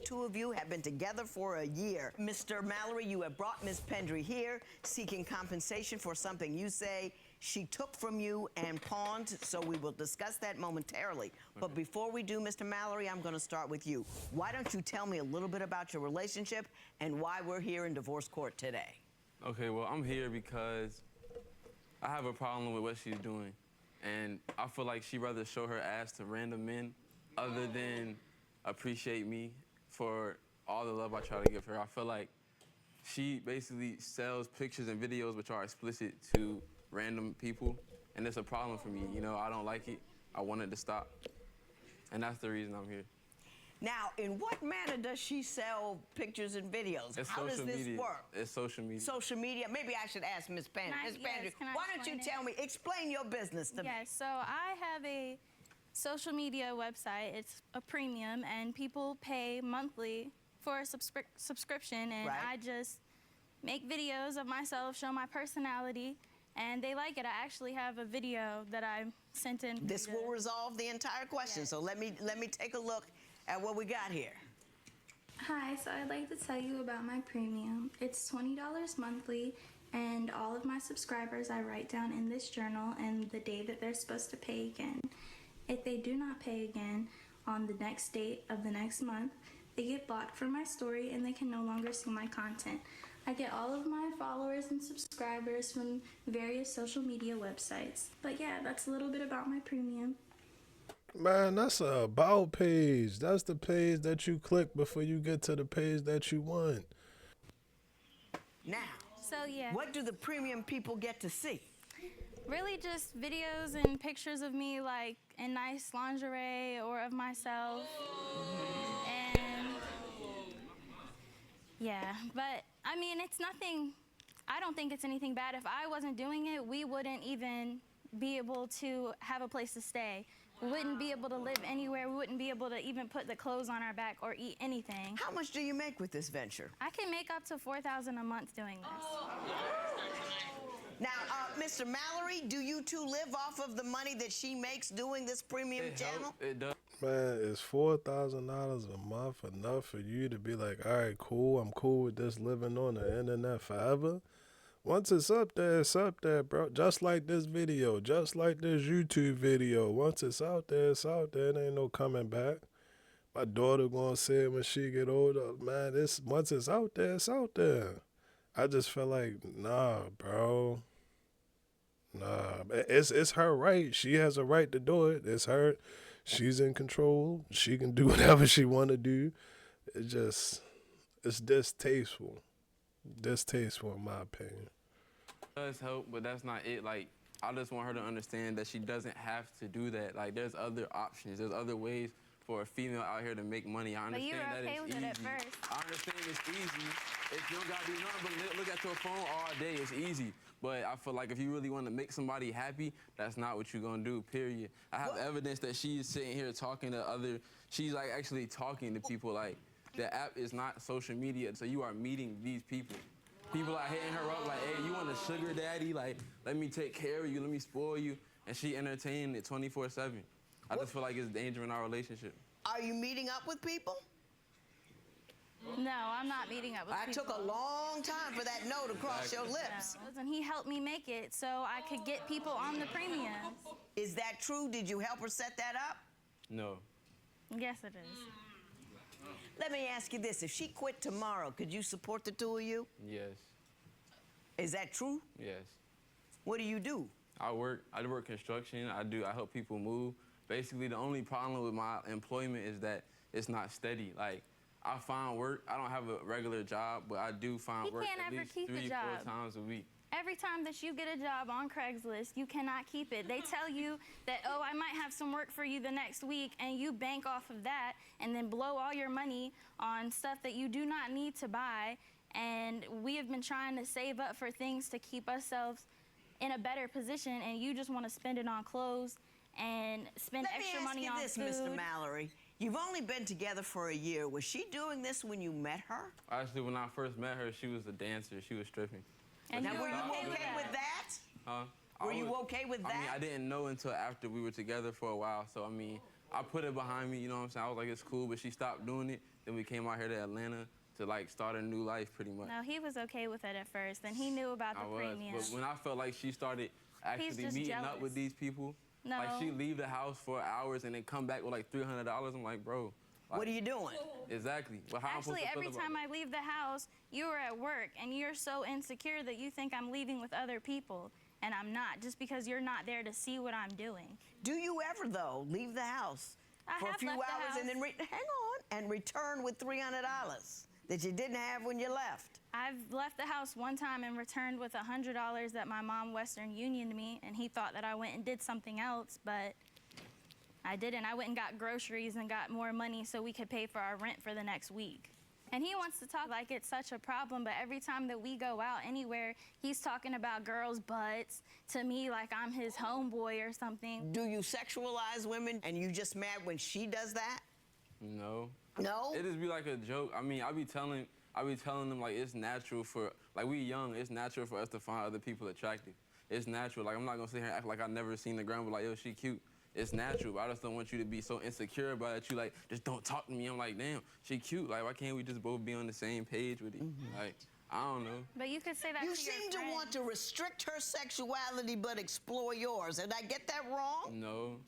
two of you have been together for a year. Mr. Mallory, you have brought Ms. Pendry here seeking compensation for something you say she took from you and pawned, so we will discuss that momentarily. But before we do, Mr. Mallory, I'm going to start with you. Why don't you tell me a little bit about your relationship and why we're here in divorce court today? Okay, well, I'm here because I have a problem with what she's doing. And I feel like she'd rather show her ass to random men other than appreciate me for all the love I try to give her. I feel like she basically sells pictures and videos which are explicit to random people, and it's a problem for me. You know, I don't like it. I want it to stop. And that's the reason I'm here. Now, in what manner does she sell pictures and videos? It's How does social this media. work? It's social media. Social media? Maybe I should ask Ms. Pendry. Ms. Pendry, why don't you tell me, explain your business to me. Yes, so I have a social media website. It's a premium, and people pay monthly for a subscription, and I just make videos of myself, show my personality, and they like it. I actually have a video that I sent in. This will resolve the entire question, Yes. so let me take a look at what we got here. Hi, so I'd like to tell you about my premium. It's $20 monthly, and all of my subscribers I write down in this journal and the day that they're supposed to pay again. If they do not pay again on the next date of the next month, they get blocked from my story and they can no longer see my content. I get all of my followers and subscribers from various social media websites. But yeah, that's a little bit about my premium. Man, that's a about page. That's the page that you click before you get to the page that you want. Now, So yeah, what do the premium people get to see? really just videos and pictures of me like in nice lingerie or of myself. And yeah, but I mean, it's nothing, I don't think it's anything bad. If I wasn't doing it, we wouldn't even be able to have a place to stay. We wouldn't be able to live anywhere. We wouldn't be able to even put the clothes on our back or eat anything. How much do you make with this venture? I can make up to $4,000 a month doing this. Now, Mr. Mallory, do you two live off of the money that she makes doing this premium channel? It does. Man, is $4,000 a month enough for you to be like, all right, cool, I'm cool with this living on the internet forever? Once it's up there, bro. Just like this video, just like this YouTube video. Once it's out there, it ain't no coming back. My daughter gonna say it when she get older. Man, once it's out there, it's out there. I just feel like, nah, bro. Nah, it's her right. She has a right to do it. It's her. She's in control. She can do whatever she want to do. It's distasteful. Distasteful, in my opinion. It does help, but that's not it. Like, I just want her to understand that she doesn't have to do that. Like, there's other options. There's other ways for a female out here to make money. I understand that it's easy. But you were okay with it at first. I understand it's easy. If you don't gotta do nothing but look at your phone all day, it's easy. But I feel like if you really want to make somebody happy, that's not what you're gonna do, period. I have evidence that she's sitting here talking to she's like actually talking to people. Like, the app is not social media, so you are meeting these people. People are hitting her up like, hey, you want a sugar daddy? Like, let me take care of you, let me spoil you. And she entertaining it 24/7. I just feel like it's danger in our relationship. Are you meeting up with people? No, I'm not meeting up with people. I took a long time for that no to cross your lips. No. And he helped me make it so I could get people on the premiums. Is that true? Did you help her set that up? No. Yes, it is. Let me ask you this. If she quit tomorrow, could you support the two of you? Yes. Is that true? Yes. What do you do? I work construction. I help people move. Basically, the only problem with my employment is that it's not steady. Like, I find work. I don't have a regular job, but I do find work at least 3 or 4 times a week. Every time that you get a job on Craigslist, you cannot keep it. They tell you that, oh, I might have some work for you the next week, and you bank off of that and then blow all your money on stuff that you do not need to buy. And we have been trying to save up for things to keep ourselves in a better position, and you just want to spend it on clothes and spend extra money on food. Let me ask you this, Mr. Mallory. You've only been together for a year. Was she doing this when you met her? Actually, when I first met her, she was a dancer. She was stripping. And now, were you okay with that? Huh? Were you okay with that? I mean, I didn't know until after we were together for a while. So, I mean, I put it behind me, you know what I'm saying? I was like, it's cool, but she stopped doing it. Then we came out here to Atlanta to like start a new life pretty much. No, he was okay with it at first, and he knew about the I was, premium. but when I felt like she started actually just meeting jealous. up with these people, No. like she leave the house for hours and then come back with like $300, I'm like, bro. Like, What are you doing? exactly. Well, how Actually, I'm every supposed to feel time about I leave the house, you are at work, and you're so insecure that you think I'm leaving with other people, and I'm not, just because you're not there to see what I'm doing. Do you ever, though, leave the house I for a have few left the hours and then house. hang on, and return with $300 that you didn't have when you left? I've left the house one time and returned with $100 that my mom Western Unioned me, and he thought that I went and did something else, but I didn't. I went and got groceries and got more money so we could pay for our rent for the next week. And he wants to talk like it's such a problem, but every time that we go out anywhere, he's talking about girls' butts to me like I'm his homeboy or something. Do you sexualize women and you just mad when she does that? No. No? It just be like a joke. I mean, I be telling them like it's natural for, like we young, it's natural for us to find other people attractive. It's natural. Like I'm not gonna sit here and act like I never seen the girl, but like, yo, she cute. It's natural, but I just don't want you to be so insecure about it. You like, just don't talk to me. I'm like, damn, she cute. Like, why can't we just both be on the same page with it? Like, I don't know. But you could say that You to your seem to friends. want to restrict her sexuality but explore yours. Did I get that wrong? No.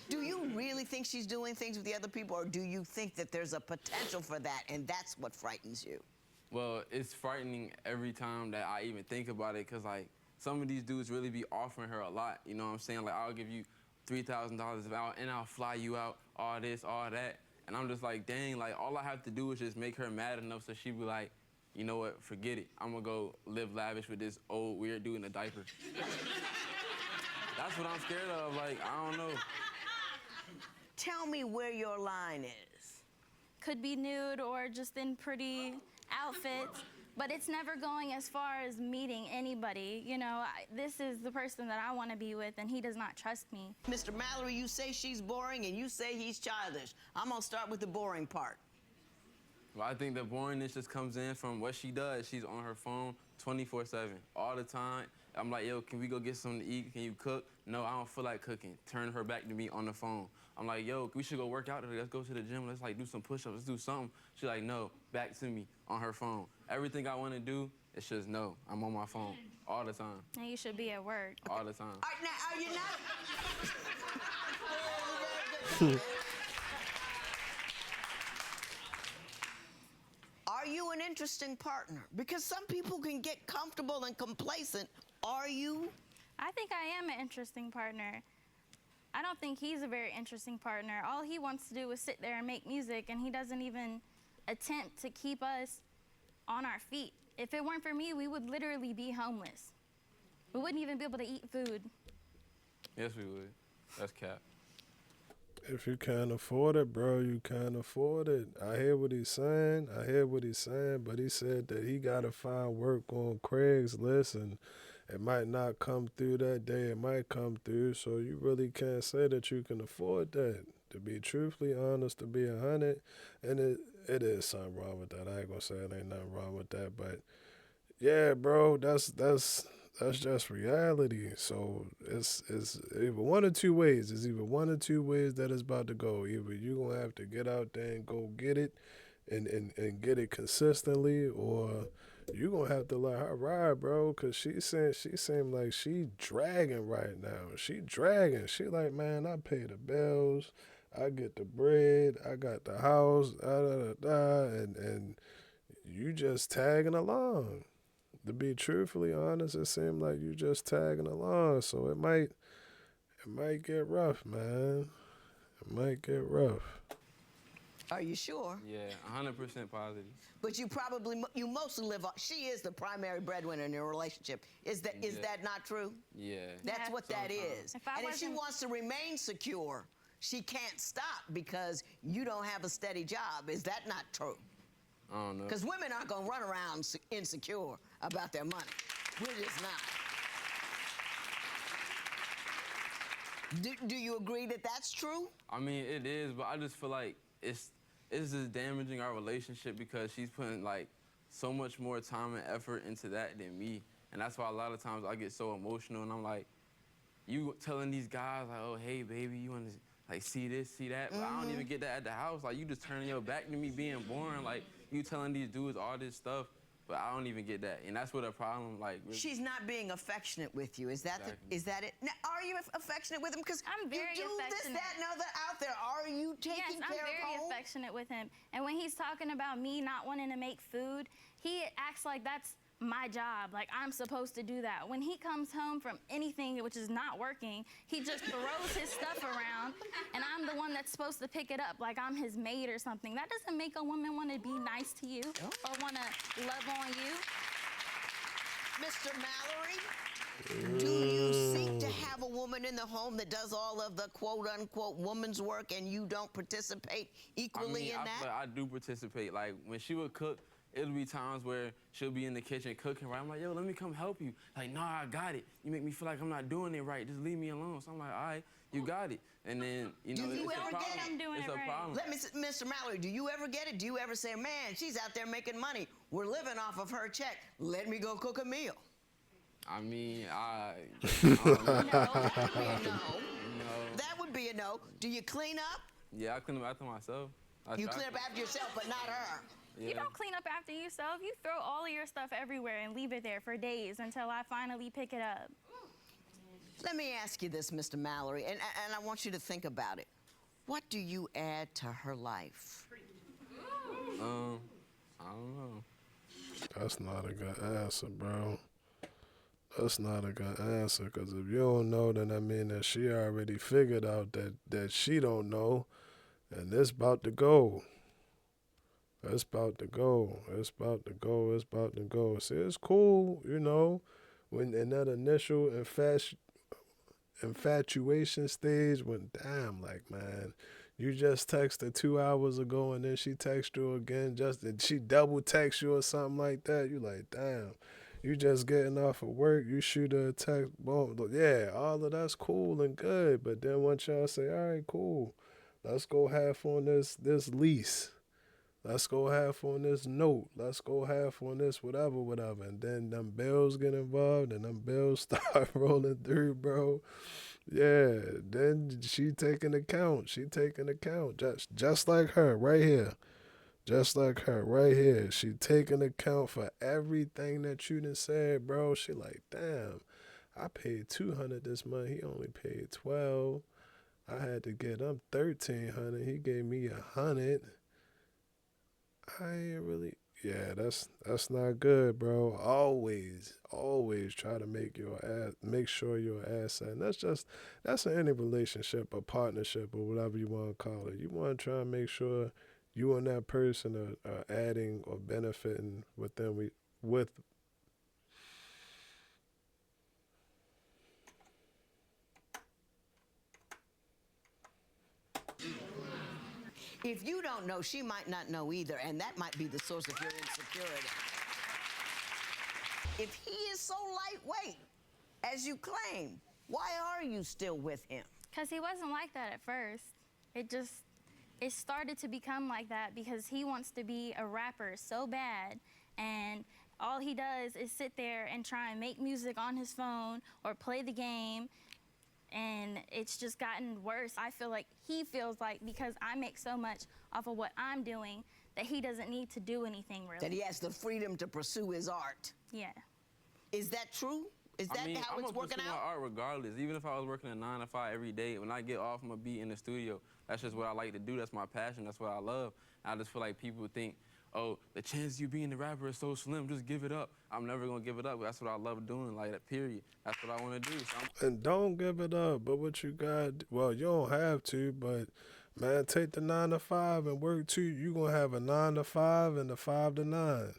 Do you really think she's doing things with the other people, or do you think that there's a potential for that and that's what frightens you? Well, it's frightening every time that I even think about it, because, like, some of these dudes really be offering her a lot. You know what I'm saying? Like, I'll give you $3,000 out, and I'll fly you out, all this, all that. And I'm just like, dang, like, all I have to do is just make her mad enough so she be like, you know what, forget it. I'm gonna go live lavish with this old weird dude in a diaper. That's what I'm scared of. Like, I don't know. Tell me where your line is. Could be nude or just in pretty outfits, but it's never going as far as meeting anybody. You know, this is the person that I want to be with, and he does not trust me. Mr. Mallory, you say she's boring and you say he's childish. I'm gonna start with the boring part. Well, I think the boringness just comes in from what she does. She's on her phone 24/7, all the time. I'm like, yo, can we go get something to eat? Can you cook? No, I don't feel like cooking. Turn her back to me on the phone. I'm like, yo, we should go work out today. Let's go to the gym. Let's like do some push-ups. Let's do something. She's like, no, back to me on her phone. Everything I want to do, it's just no. I'm on my phone all the time. And you should be at work. All the time. All right, now, are you not? Are you an interesting partner? Because some people can get comfortable and complacent. Are you? I think I am an interesting partner. I don't think he's a very interesting partner. All he wants to do is sit there and make music, and he doesn't even attempt to keep us on our feet. If it weren't for me, we would literally be homeless. We wouldn't even be able to eat food. Yes, we would. That's cap. If you can't afford it, bro, you can't afford it. I hear what he's saying. But he said that he got to find work on Craigslist, and it might not come through that day. It might come through, so you really can't say that you can afford that. To be truthfully honest, to be 100, and it is something wrong with that. I ain't gonna say it ain't nothing wrong with that, but yeah, bro, that's just reality. So it's either one or two ways. It's either one or two ways that it's about to go. Either you gonna have to get out there and go get it, and get it consistently, or you gonna have to let her ride, bro. Cause she seemed like she dragging right now. She dragging. She like, man, I pay the bills, I get the bread, I got the house, and you just tagging along. To be truthfully honest, it seemed like you just tagging along. So it might get rough, man. It might get rough. Are you sure? Yeah, 100% positive. But you mostly live on. She is the primary breadwinner in your relationship. Is that not true? Yeah. That's Yeah. what that Sometimes. is. If I And if she wasn't- wants to remain secure, she can't stop because you don't have a steady job. Is that not true? I don't know. Because women aren't going to run around insecure about their money. We're just not. Do you agree that that's true? I mean, it is, but I just feel like it's just damaging our relationship because she's putting like so much more time and effort into that than me. And that's why a lot of times I get so emotional and I'm like, you telling these guys like, oh, hey, baby, you want to like see this, see that, but I don't even get that at the house. Like, you just turning your back to me being boring. Like, you telling these dudes all this stuff, but I don't even get that, and that's what the problem. Like, really. She's not being affectionate with you. Is that Exactly. is that it? Now, are you affectionate with him? Because I'm very you do this, affectionate. that, and other out there. Are you taking Yes, I'm care of very home? affectionate with him. And when he's talking about me not wanting to make food, he acts like that's my job, like I'm supposed to do that. When he comes home from anything which is not working, he just throws his stuff around, and I'm the one that's supposed to pick it up like I'm his maid or something. That doesn't make a woman want to be nice to you or want to love on you. Mr. Mallory, do you seek to have a woman in the home that does all of the quote-unquote woman's work and you don't participate equally in that? I do participate. Like, when she would cook, it'll be times where she'll be in the kitchen cooking, right? I'm like, yo, let me come help you. Like, nah, I got it. You make me feel like I'm not doing it right. Just leave me alone. So I'm like, all right, you got it. And then, you know, Do you it's ever a get problem. I'm doing It's it a right? problem. Let me, Mr. Mallory, do you ever get it? Do you ever say, man, she's out there making money. We're living off of her check. Let me go cook a meal. I mean, No, that would be a no. no. That would be a no. Do you clean up? Yeah, I clean up after myself. You clean up after yourself, but not her. Yeah. You don't clean up after yourself. You throw all of your stuff everywhere and leave it there for days until I finally pick it up. Let me ask you this, Mr. Mallory, and I want you to think about it. What do you add to her life? I don't know. That's not a good answer, bro. That's not a good answer, because if you don't know, then I mean that she already figured out that she don't know, and it's about to go. It's about to go. It's about to go. It's about to go. See, it's cool, you know, when in that initial infatuation stage, when damn, like, man, you just texted 2 hours ago and then she texts you again, and she double texts you or something like that. You like, damn, you just getting off of work, you shoot her a text, boom, yeah, all of that's cool and good. But then once y'all say, all right, cool, let's go half on this lease. Let's go half on this note. Let's go half on this whatever. And then them bills get involved and them bills start rolling through, bro. Yeah, then she taking account. Just like her right here. Just like her right here. She taking account for everything that you done said, bro. She like, damn, I paid $200 this month. He only paid $12. I had to get him $1,300. He gave me $100. I ain't really. Yeah, that's not good, bro. Always try to make sure your asset. And that's in any relationship or partnership or whatever you want to call it. You want to try and make sure you and that person are adding or benefiting with them with. If you don't know, she might not know either, and that might be the source of your insecurity. If he is so lightweight, as you claim, why are you still with him? Because he wasn't like that at first. It started to become like that because he wants to be a rapper so bad, and all he does is sit there and try and make music on his phone or play the game, and it's just gotten worse. I feel like he feels like because I make so much off of what I'm doing that he doesn't need to do anything really. That he has the freedom to pursue his art. Yeah. Is that true? Is that how I'm it's gonna working pursue my out? art regardless. Even if I was working a 9 to 5 every day, when I get off, I'm gonna be in the studio. That's just what I like to do. That's my passion. That's what I love. And I just feel like people think, oh, the chance of you being the rapper is so slim. Just give it up. I'm never gonna give it up. That's what I love doing. Like that. Period. That's what I want to do. So And don't give it up. But what you got? Well, you don't have to. But man, take the 9 to 5 and work too. You gonna have a 9 to 5 and a 5 to 9.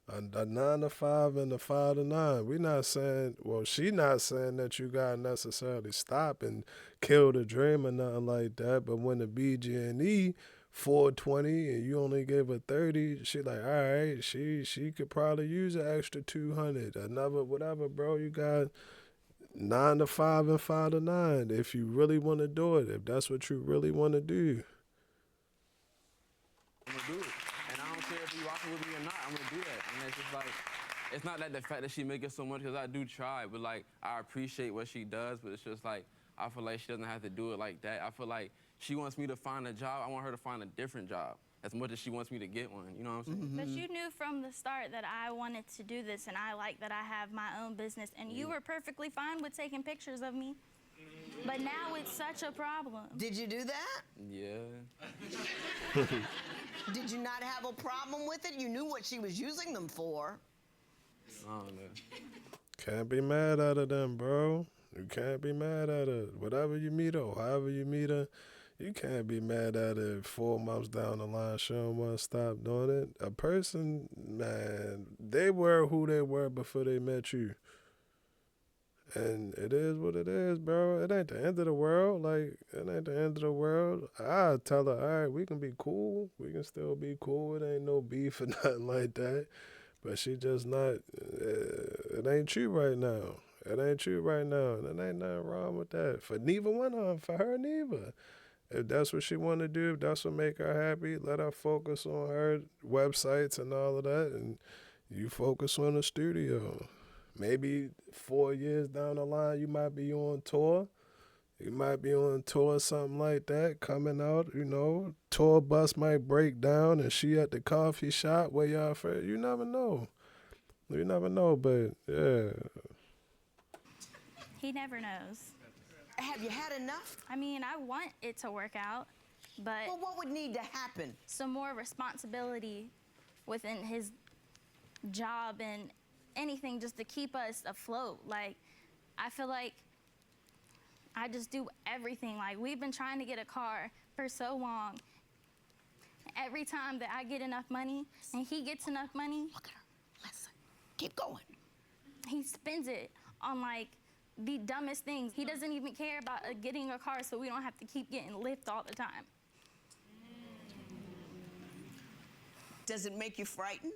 A 9 to 5 and a 5 to 9. We not saying, well, she not saying that you gotta necessarily stop and kill the dream or nothing like that. But when the BG&E 420 and you only gave her 30, she like, all right, she could probably use an extra 200, another whatever, bro. You got 9 to 5 and 5 to 9 if you really want to do it, if that's what you really want to do. I'm gonna do it. And I don't care if you rocking with me or not. I'm gonna do that. And it's just like, it's not that the fact that she making so much, because I do try, but like I appreciate what she does, but it's just like I feel like she doesn't have to do it like that. I feel like she wants me to find a job. I want her to find a different job as much as she wants me to get one. You know what I'm saying? But you knew from the start that I wanted to do this, and I like that I have my own business, and you were perfectly fine with taking pictures of me. But now it's such a problem. Did you do that? Yeah. Did you not have a problem with it? You knew what she was using them for. I don't know. Can't be mad at her then, bro. You can't be mad at her. Whatever you meet her, however you meet her, you can't be mad at her 4 months down the line. She don't want to stop doing it. A person, man, they were who they were before they met you. And it is what it is, bro. It ain't the end of the world. Like, it ain't the end of the world. I tell her, all right, we can be cool. We can still be cool. It ain't no beef or nothing like that. But she just not, it ain't you right now. It ain't you right now. And there ain't nothing wrong with that. For neither one of them, for her neither. If that's what she want to do, if that's what make her happy, let her focus on her websites and all of that. And you focus on the studio. Maybe 4 years down the line, you might be on tour. You might be on tour, something like that, coming out, you know. Tour bus might break down and she at the coffee shop where y'all for. You never know. You never know, but yeah. He never knows. Have you had enough? I mean, I want it to work out, but Well, what would need to happen? some more responsibility within his job and anything just to keep us afloat. Like, I feel like I just do everything. Like, we've been trying to get a car for so long. Every time that I get enough money and he gets enough money, Look at her. Listen. Keep going. he spends it on like the dumbest things. He doesn't even care about getting a car so we don't have to keep getting Lyft all the time. Does it make you frightened?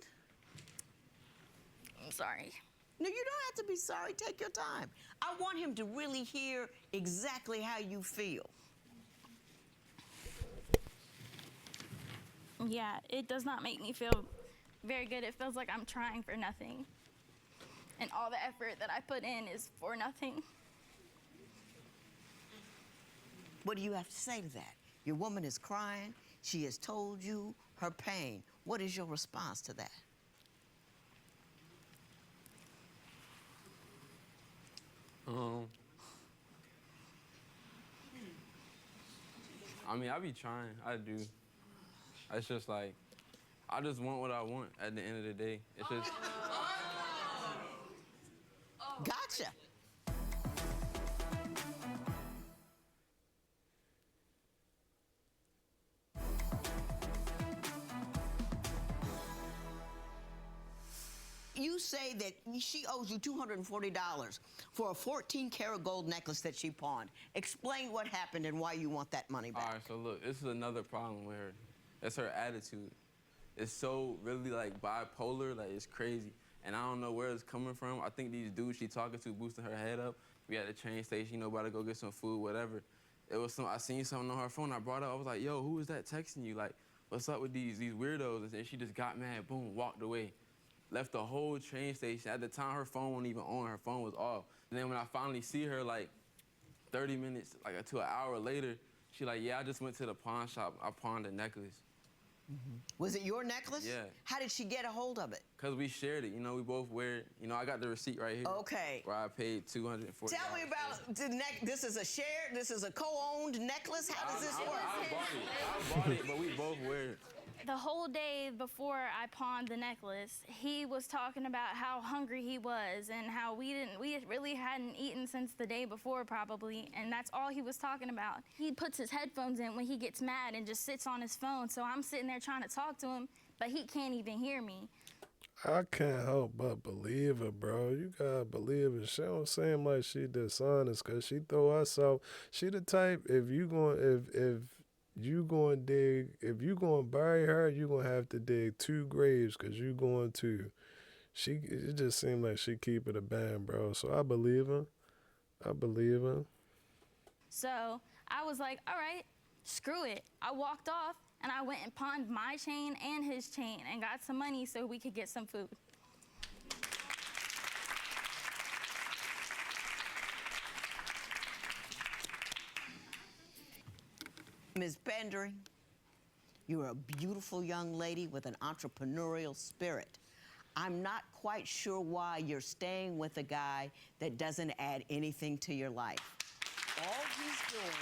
I'm sorry. No, you don't have to be sorry. Take your time. I want him to really hear exactly how you feel. Yeah, it does not make me feel very good. It feels like I'm trying for nothing. And all the effort that I put in is for nothing. What do you have to say to that? Your woman is crying. She has told you her pain. What is your response to that? I mean, I be trying. I do. It's just like, I just want what I want at the end of the day. It's just. Gotcha. You say that she owes you $240 for a 14-karat gold necklace that she pawned. Explain what happened and why you want that money back. All right, so look, this is another problem with her. It's her attitude. It's so really like bipolar, like it's crazy. And I don't know where it's coming from. I think these dudes she talking to boosting her head up. We at the train station, you know, about to go get some food, whatever. It was I seen something on her phone. I brought it up. I was like, yo, who is that texting you? Like, what's up with these weirdos? And then she just got mad, boom, walked away. Left the whole train station. At the time, her phone wasn't even on. Her phone was off. And then when I finally see her, like 30 minutes, like to an hour later, she like, yeah, I just went to the pawn shop. I pawned a necklace. Was it your necklace? Yeah. How did she get a hold of it? Cause we shared it, you know, we both wear it. You know, I got the receipt right here. Okay. Where I paid $240. Tell me about the this is a shared, this is a co-owned necklace? How does this work? I bought it, but we both wear it. The whole day before I pawned the necklace, he was talking about how hungry he was and how we really hadn't eaten since the day before probably, and that's all he was talking about. He puts his headphones in when he gets mad and just sits on his phone, so I'm sitting there trying to talk to him, but he can't even hear me. I can't help but believe her, bro. You gotta believe her. She don't seem like she dishonest, cause she throw herself. She the type, if you gonna bury her, you gonna have to dig 2 graves, cause you going to. It just seemed like she keep it a band, bro. So I believe her. I believe her. So I was like, all right, screw it. I walked off and I went and pawned my chain and his chain and got some money so we could get some food. Ms. Pendry, you're a beautiful young lady with an entrepreneurial spirit. I'm not quite sure why you're staying with a guy that doesn't add anything to your life. All he's doing,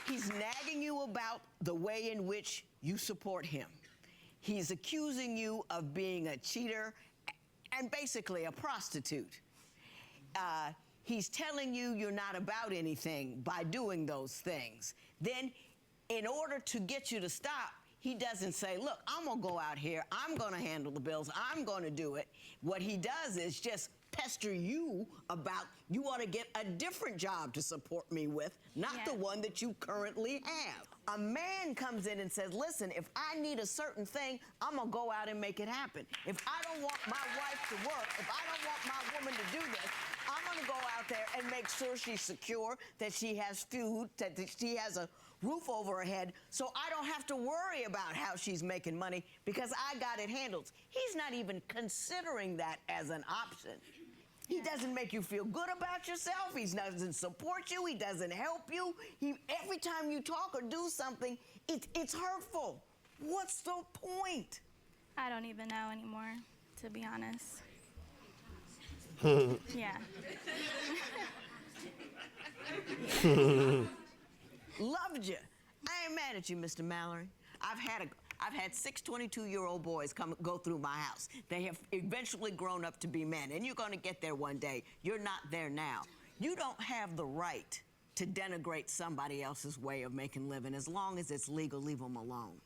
he's nagging you about the way in which you support him. He's accusing you of being a cheater and basically a prostitute. He's telling you you're not about anything by doing those things. Then, in order to get you to stop, he doesn't say, look, I'm gonna go out here, I'm gonna handle the bills, I'm gonna do it. What he does is just pester you about, you ought to get a different job to support me with, not the one that you currently have. A man comes in and says, listen, if I need a certain thing, I'm gonna go out and make it happen. If I don't want my wife to work, if I don't want my woman to do this, I'm gonna go out there and make sure she's secure, that she has food, that she has a roof over her head, so I don't have to worry about how she's making money because I got it handled. He's not even considering that as an option. He doesn't make you feel good about yourself. He doesn't support you. He doesn't help you. Every time you talk or do something, it's hurtful. What's the point? I don't even know anymore, to be honest. Yeah. Loved you. I ain't mad at you, Mr. Mallory. I've had 6 22-year-old boys go through my house. They have eventually grown up to be men, and you're going to get there one day. You're not there now. You don't have the right to denigrate somebody else's way of making living. As long as it's legal, leave them alone.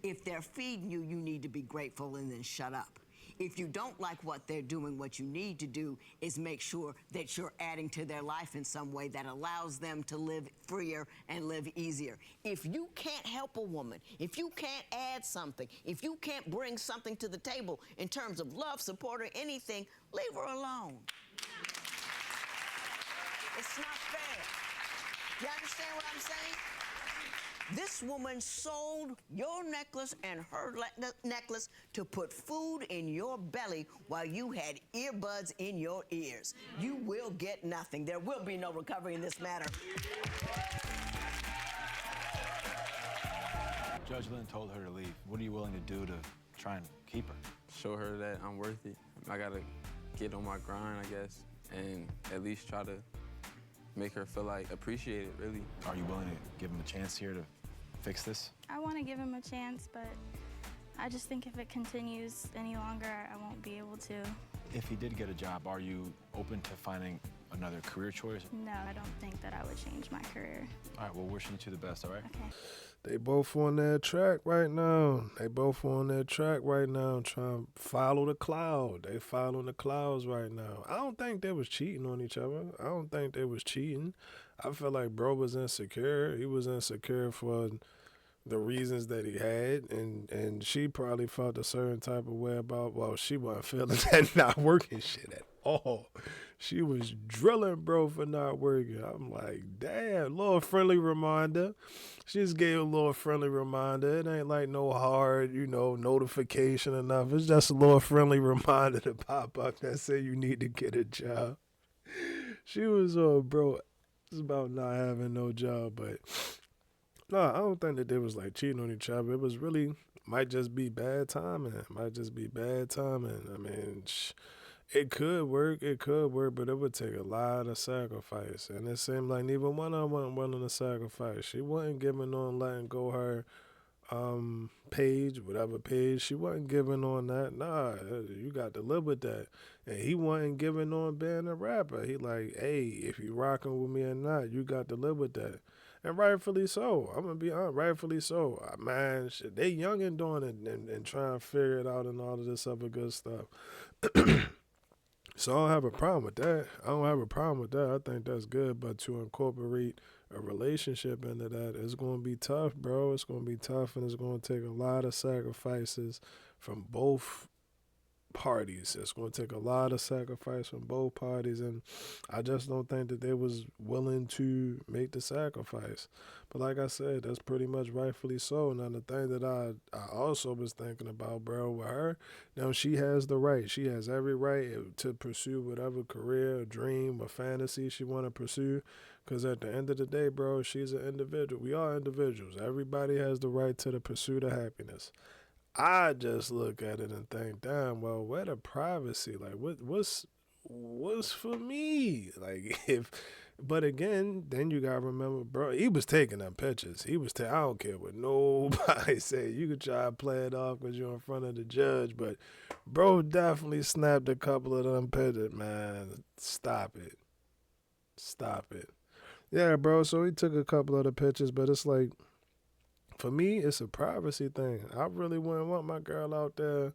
If they're feeding you, you need to be grateful and then shut up. If you don't like what they're doing, what you need to do is make sure that you're adding to their life in some way that allows them to live freer and live easier. If you can't help a woman, if you can't add something, if you can't bring something to the table in terms of love, support, or anything, leave her alone. It's not fair. You understand what I'm saying? This woman sold your necklace and her necklace to put food in your belly while you had earbuds in your ears. You will get nothing. There will be no recovery in this matter. Judge Lynn told her to leave. What are you willing to do to try and keep her? Show her that I'm worth it. I gotta get on my grind, I guess, and at least try to make her feel like appreciated, really. Are you willing to give him a chance here to fix this? I want to give him a chance, but I just think if it continues any longer, I won't be able to. If he did get a job, are you open to finding another career choice? No, I don't think that I would change my career. All right, well, wishing you the best, all right? Okay. They both on that track right now. Trying to follow the cloud. They following the clouds right now. I don't think they was cheating on each other. I don't think they was cheating. I feel like bro was insecure. He was insecure for the reasons that he had, and she probably felt a certain type of way about, well, she wasn't feeling that not working shit at all. She was drilling bro for not working. I'm like, damn, little friendly reminder. She just gave a little friendly reminder. It ain't like no hard, notification or nothing. It's just a little friendly reminder to pop up that say you need to get a job. She was, bro, it's about not having no job, but no, I don't think that they was like cheating on each other. It was really, might just be bad timing. I mean, it could work, but it would take a lot of sacrifice. And it seemed like neither one of them wasn't willing to sacrifice. She wasn't giving on letting go her page, whatever page. She wasn't giving on that. Nah, you got to live with that. And he wasn't giving on being a rapper. He like, hey, if you rocking with me or not, you got to live with that. And rightfully so. I'm going to be honest, rightfully so. Man, shit, they young and doing it and trying to figure it out and all of this other good stuff. So I don't have a problem with that. I think that's good. But to incorporate a relationship into that, it's going to be tough, bro. It's going to be tough, and it's going to take a lot of sacrifices from both parties. It's going to take a lot of sacrifice from both parties, and I just don't think that they was willing to make the sacrifice. But like I said, that's pretty much rightfully so. Now the thing that I also was thinking about, bro, with her, now she has the right. She has every right to pursue whatever career, or dream, or fantasy she want to pursue. Because at the end of the day, bro, she's an individual. We are individuals. Everybody has the right to the pursuit of happiness. I just look at it and think, damn, well, where the privacy? Like, what's for me? Like, but again, then you gotta remember, bro, he was taking them pictures. I don't care what nobody say. You could try to play it off because you're in front of the judge, but bro definitely snapped a couple of them pictures, man. Stop it. Yeah, bro, so he took a couple of the pictures, but it's like, for me, it's a privacy thing. I really wouldn't want my girl out there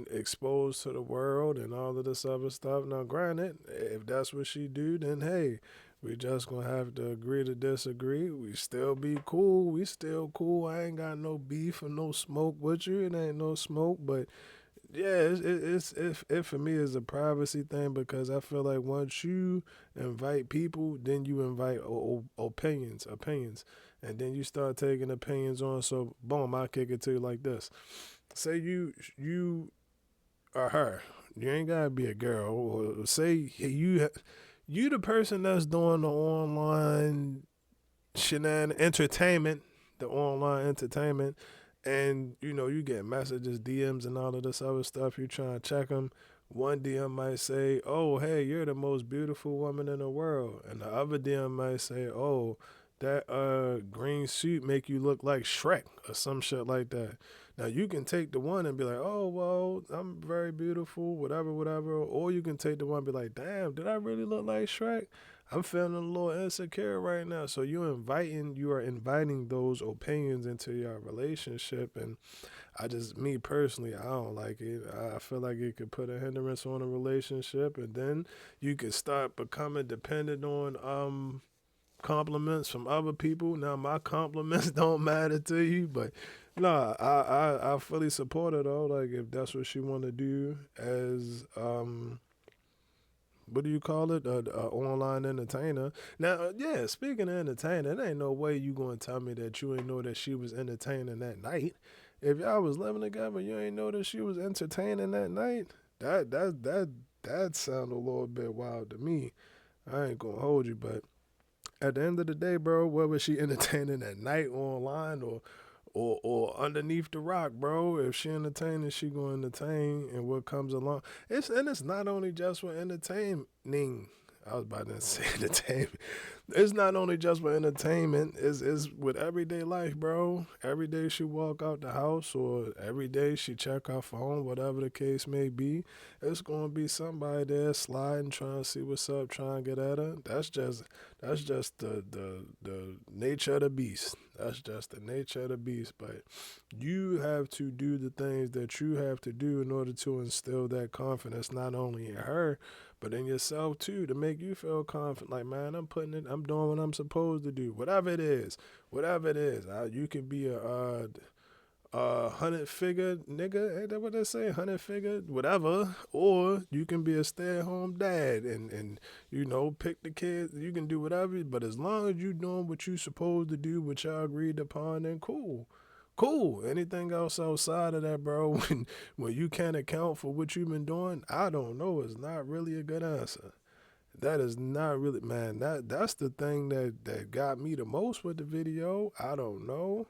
exposed to the world and all of this other stuff. Now, granted, if that's what she do, then hey, we just gonna have to agree to disagree. We still be cool. We still cool. I ain't got no beef or no smoke with you. It ain't no smoke, but yeah, it for me is a privacy thing because I feel like once you invite people, then you invite opinions, and then you start taking opinions on. So boom, I kick it to you like this: say you are her, you ain't gotta be a girl, or say you the person that's doing the online entertainment, and you get messages, DMs, and all of this other stuff. You trying to check them. One DM might say, "Oh, hey, you're the most beautiful woman in the world," and the other DM might say, "Oh, that green suit make you look like Shrek," or some shit like that. Now you can take the one and be like, "Oh, well, I'm very beautiful, whatever," or you can take the one and be like, "Damn, did I really look like Shrek? I'm feeling a little insecure right now." So you are inviting those opinions into your relationship, and me personally, I don't like it. I feel like it could put a hindrance on a relationship, and then you could start becoming dependent on compliments from other people. Now my compliments don't matter to you, but no, I fully support it though. Like if that's what she want to do as what do you call it? Online entertainer. Now, yeah, speaking of entertainer, there ain't no way you gonna tell me that you ain't know that she was entertaining that night. If y'all was living together, you ain't know that she was entertaining that night. That sound a little bit wild to me. I ain't gonna hold you, but at the end of the day, bro, whether she entertaining at night online or underneath the rock, bro, if she entertaining, she gonna entertain, and what comes along. It's not only just for entertaining. I was about to say entertainment. It's not only just for entertainment. It's with everyday life, bro. Every day she walk out the house, or every day she check her phone, whatever the case may be, it's gonna be somebody there sliding, trying to see what's up, trying to get at her. That's just the nature of the beast. That's just the nature of the beast. But you have to do the things that you have to do in order to instill that confidence, not only in her, but in yourself too, to make you feel confident. Like, man, I'm doing what I'm supposed to do. Whatever it is. You can be a 100-figure nigga, ain't that what they say? 100-figure, whatever. Or you can be a stay-at-home dad and pick the kids. You can do whatever, but as long as you doing what you supposed to do, what y'all agreed upon, then cool. Anything else outside of that, bro, when you can't account for what you've been doing, I don't know. It's not really a good answer. That is not really, man. That's the thing that got me the most with the video. I don't know.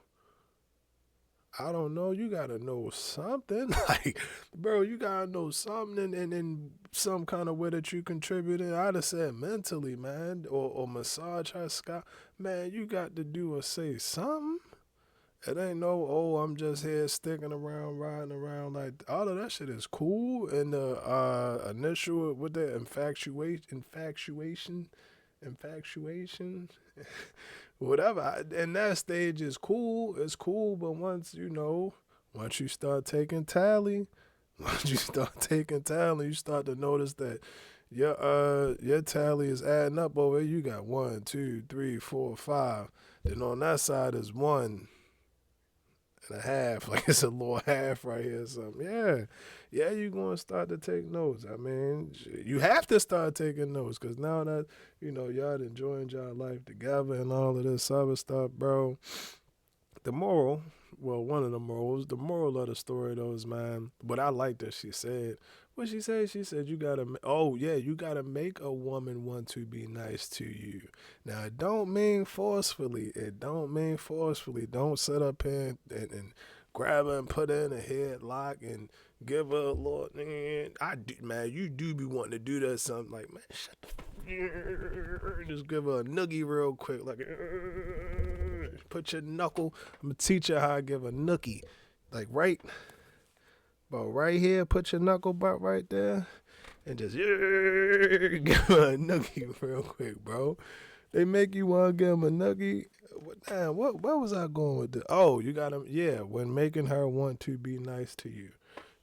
You gotta know something. Like, bro, you gotta know something in some kind of way that you contributed. I'd have said mentally, man, or massage her scalp. Man, you got to do or say something. It ain't no, I'm just here sticking around, riding around. Like, all of that shit is cool. And the initial, with the infatuation, whatever. And that stage is cool. It's cool, but once you start taking tally, you start to notice that your tally is adding up over. You got 1, 2, 3, 4, 5. Then on that side is 1. and a half. Like it's a little half right here or something. Yeah, you're going to start to take notes. I mean, you have to start taking notes because now that, y'all enjoying y'all life together and all of this other stuff, bro, the moral, well, one of the morals, the moral of the story though is, man, what I like that she said. What she said? She said, you gotta make a woman want to be nice to you. Now, it don't mean forcefully. Don't sit up here and grab her and put her in a headlock and give her a little, man, you do be wanting to do that something like, man, shut the just give her a noogie real quick, like, put your knuckle. I'm gonna teach you how I give a nookie, like right here, put your knuckle butt right there, and just give her a noogie real quick, bro. They make you want to give them a noogie. Damn, where was I going with this? Oh, you gotta, when making her want to be nice to you.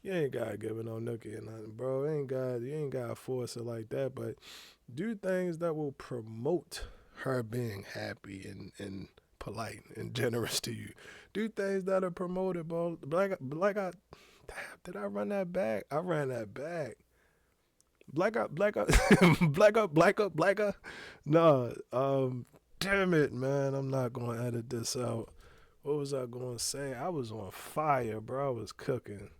You ain't gotta give her no nookie or nothing, bro. You ain't gotta force it like that, but do things that will promote her being happy and polite and generous to you. Do things that are promoted, bro. Did I run that back? I ran that back. Black up. No, damn it, man. I'm not going to edit this out. What was I going to say? I was on fire, bro. I was cooking.